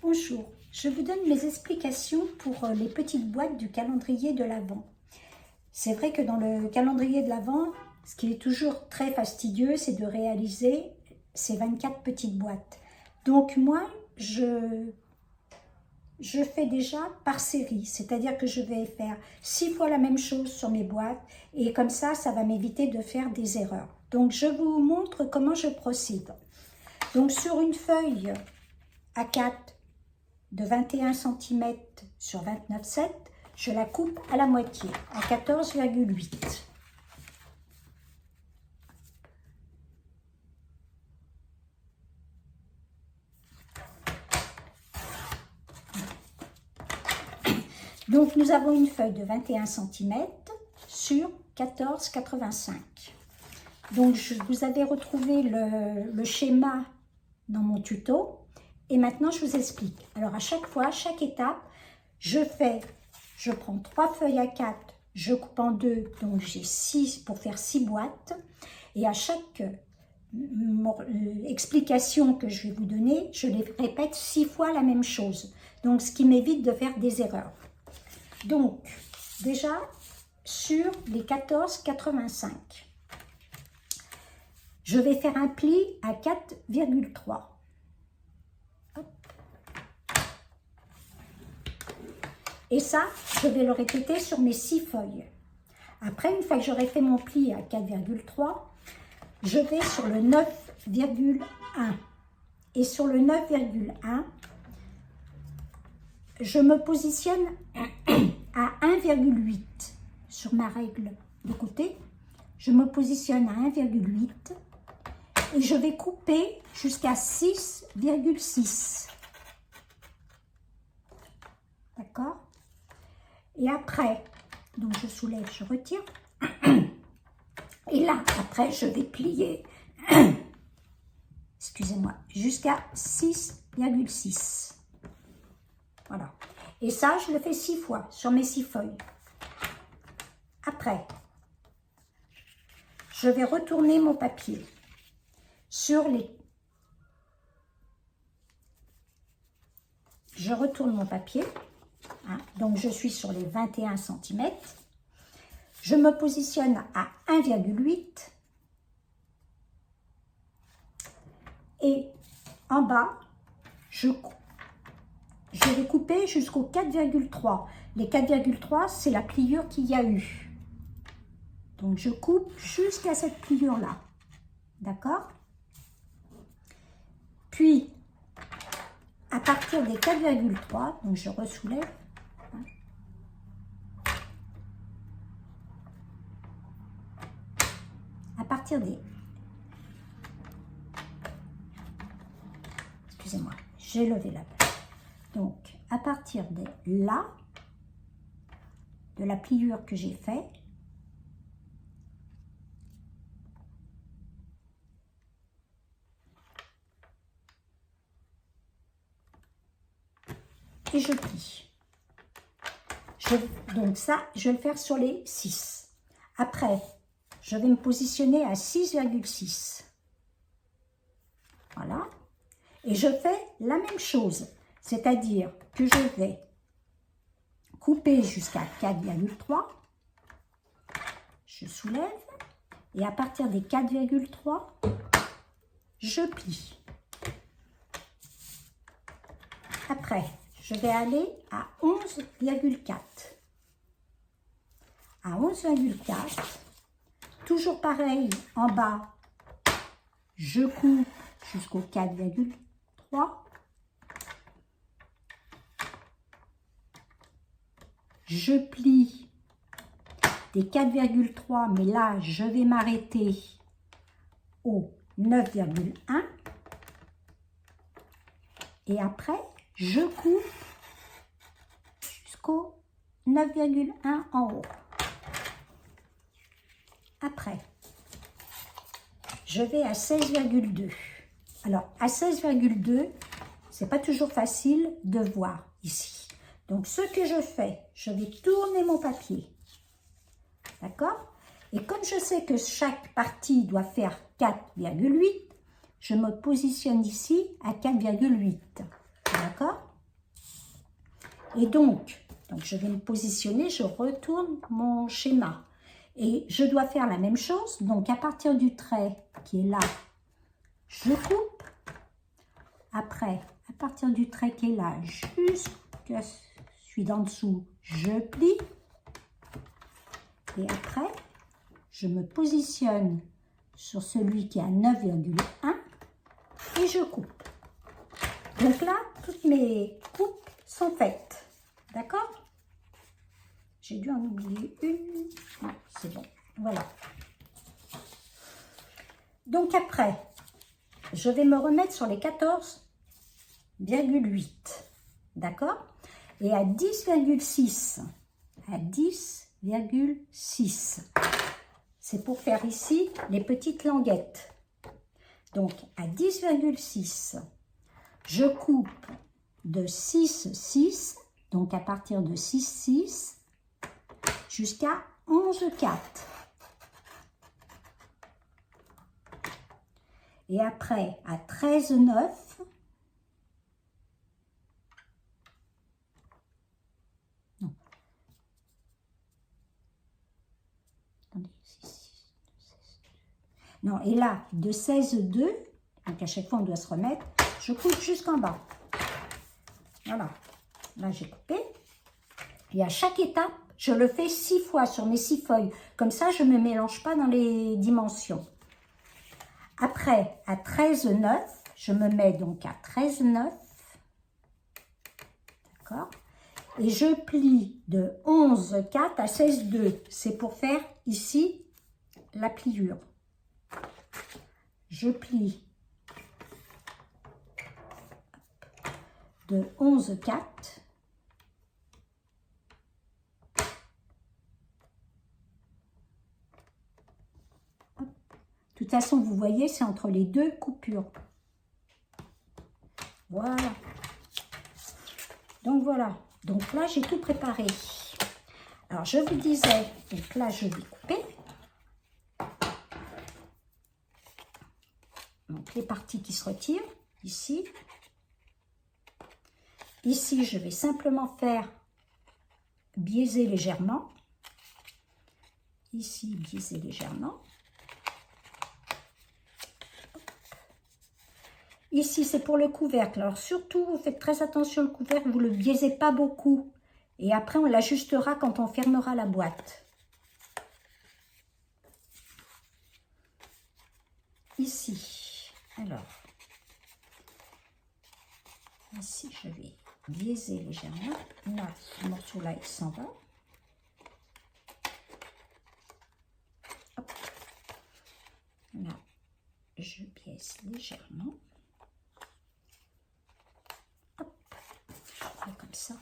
Bonjour, je vous donne mes explications pour les petites boîtes du calendrier de l'Avent. C'est vrai que dans le calendrier de l'Avent, ce qui est toujours très fastidieux, c'est de réaliser ces 24 petites boîtes. Donc moi, je fais déjà par série, c'est-à-dire que je vais faire 6 fois la même chose sur mes boîtes et comme ça va m'éviter de faire des erreurs. Donc je vous montre comment je procède. Donc sur une feuille A4 de 21 cm sur 29,7, je la coupe à la moitié, à 14,8. Donc nous avons une feuille de 21 cm sur 14,85. Donc vous avez retrouvé le schéma dans mon tuto. Et maintenant, je vous explique. Alors, à chaque fois, chaque étape, je prends 3 feuilles A4, je coupe en 2, donc j'ai 6 pour faire 6 boîtes. Et à chaque explication que je vais vous donner, je les répète 6 fois la même chose. Donc, ce qui m'évite de faire des erreurs. Donc, déjà, sur les 14,85, je vais faire un pli à 4,3. Et ça, je vais le répéter sur mes 6 feuilles. Après, une fois que j'aurai fait mon pli à 4,3, je vais sur le 9,1. Et sur le 9,1, je me positionne à 1,8 sur ma règle de côté. Je me positionne à 1,8 et je vais couper jusqu'à 6,6. D'accord ? Et après, donc je soulève, je retire. Et là, après, je vais plier, excusez-moi, jusqu'à 6,6. Voilà. Et ça, je le fais 6 fois sur mes 6 feuilles. Après, je vais retourner mon papier sur les... Je retourne mon papier. Donc, je suis sur les 21 cm. Je me positionne à 1,8. Et en bas, je vais couper jusqu'au 4,3. Les 4,3, c'est la pliure qu'il y a eu. Donc, je coupe jusqu'à cette pliure-là. D'accord? Puis, à partir des 4,3, donc je ressoulève. À partir des... Excusez-moi, j'ai levé la page. Donc, à partir de là, de la pliure que j'ai faite, et je plie. Donc ça, je vais le faire sur les 6. Après, je vais me positionner à 6,6. Voilà. Et je fais la même chose. C'est-à-dire que je vais couper jusqu'à 4,3. Je soulève. Et à partir des 4,3, je plie. Après, je vais aller à 11,4. À 11,4, toujours pareil, en bas, je coupe jusqu'au 4,3. Je plie des 4,3, mais là, je vais m'arrêter au 9,1. Et après, je coupe jusqu'au 9,1 en haut. Après, je vais à 16,2. Alors, à 16,2, c'est pas toujours facile de voir ici. Donc, ce que je fais, je vais tourner mon papier. D'accord? Et comme je sais que chaque partie doit faire 4,8, je me positionne ici à 4,8. D'accord? Et donc, je vais me positionner, je retourne mon schéma. Et je dois faire la même chose. Donc, à partir du trait qui est là, je coupe. Après, à partir du trait qui est là, jusqu'à celui d'en dessous, je plie. Et après, je me positionne sur celui qui est à 9,1 et je coupe. Donc là, toutes mes coupes sont faites. D'accord? J'ai dû en oublier une. Non, c'est bon. Voilà. Donc après, je vais me remettre sur les 14,8. D'accord? Et à 10,6. À 10,6. C'est pour faire ici les petites languettes. Donc, à 10,6, je coupe de 6,6, donc à partir de 6,6 jusqu'à 11,4. Et après, à 13,9, non, et là, de 16,2, donc à chaque fois on doit se remettre, je coupe jusqu'en bas. Voilà, là j'ai coupé. Et à chaque étape, je le fais 6 fois sur mes 6 feuilles. Comme ça, je ne me mélange pas dans les dimensions. Après, à 13,9, je me mets donc à 13,9. D'accord? Et je plie de 11,4 à 16,2. C'est pour faire ici la pliure. Je plie de 11,4 de toute façon, vous voyez, c'est entre les deux coupures. Voilà. Donc voilà. Donc là, j'ai tout préparé. Alors, je vous disais, donc là, je vais couper. Donc, les parties qui se retirent, ici. Ici, je vais simplement faire biaiser légèrement. Ici, biaiser légèrement. Ici, c'est pour le couvercle. Alors, surtout, vous faites très attention au couvercle, vous ne le biaisez pas beaucoup. Et après, on l'ajustera quand on fermera la boîte. Ici, alors, ici, je vais biaiser légèrement. Là, ce morceau-là, il s'en va. Hop. Là, je biaise légèrement. Comme ça,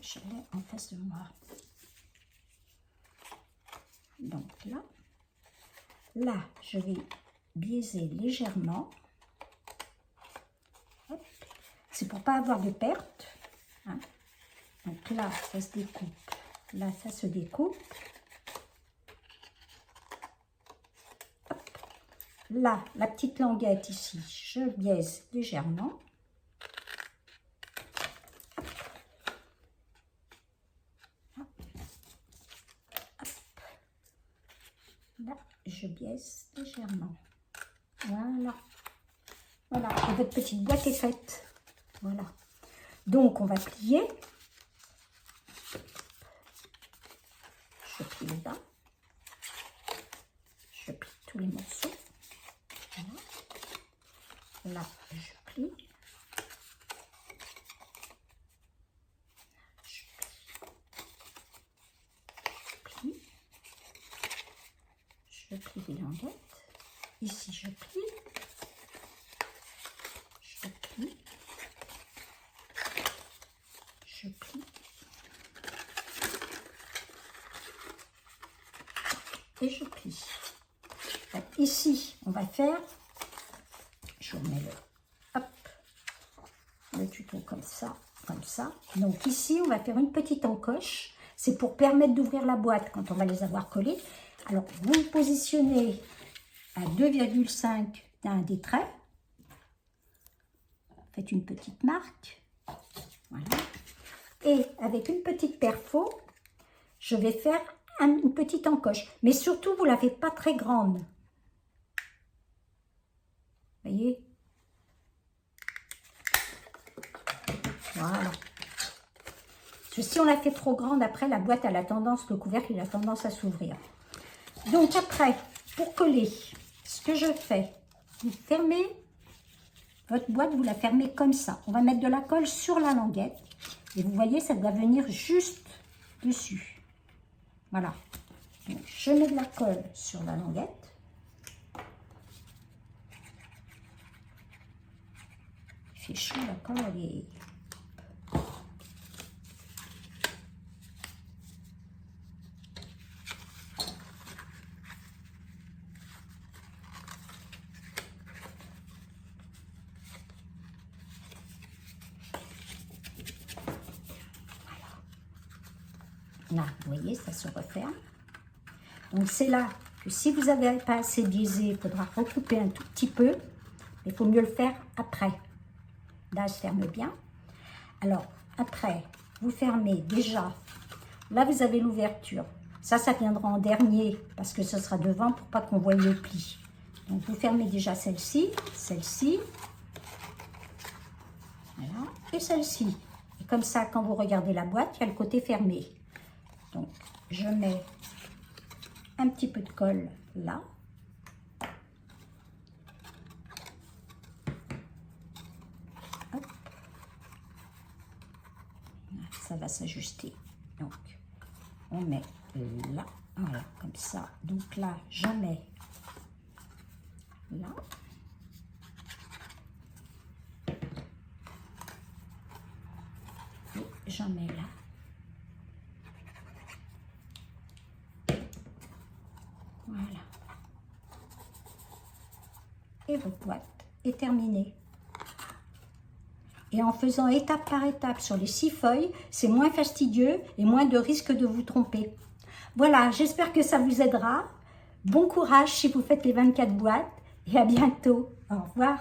je l'ai en face de moi. Donc là, je vais biaiser légèrement. C'est pour pas avoir de perte. Hein. Donc là, ça se découpe. Là, ça se découpe. Hop. Là, la petite languette ici, je biaise légèrement. Là, je biaise légèrement. Voilà. Voilà. Et votre petite boîte est faite. Voilà. Donc, on va plier. Je plie le bas. Je plie tous les morceaux. Voilà. Là, je plie. Je plie les languettes. Ici, je plie. Je plie. Je plie. Et je plie. Donc, ici, on va faire, je remets le tuto comme ça, comme ça. Donc ici, on va faire une petite encoche. C'est pour permettre d'ouvrir la boîte quand on va les avoir collés. Alors, vous vous positionnez à 2,5 d'un des traits. Faites une petite marque. Voilà. Et avec une petite perfo, je vais faire une petite encoche. Mais surtout, vous ne la faites pas très grande. Vous voyez? Voilà. Parce que si on la fait trop grande, après la boîte a la tendance, le couvercle il a tendance à s'ouvrir. Donc après, pour coller, ce que je fais, vous fermez votre boîte, vous la fermez comme ça. On va mettre de la colle sur la languette. Et vous voyez, ça doit venir juste dessus. Voilà. Donc, je mets de la colle sur la languette. Il fait chaud, la colle, elle est... Là, vous voyez, ça se referme. Donc, c'est là que si vous n'avez pas assez biaisé, il faudra recouper un tout petit peu. Mais il faut mieux le faire après. Là, elle se ferme bien. Alors, après, vous fermez déjà. Là, vous avez l'ouverture. Ça viendra en dernier parce que ce sera devant pour pas qu'on voie le pli. Donc, vous fermez déjà celle-ci, voilà, et celle-ci. Et comme ça, quand vous regardez la boîte, il y a le côté fermé. Donc, je mets un petit peu de colle là. Hop. Ça va s'ajuster. Donc, on met là, voilà, comme ça. Donc là, je mets là. Et j'en mets là. Voilà. Et votre boîte est terminée. Et en faisant étape par étape sur les 6 feuilles, c'est moins fastidieux et moins de risque de vous tromper. Voilà, j'espère que ça vous aidera. Bon courage si vous faites les 24 boîtes et à bientôt. Au revoir.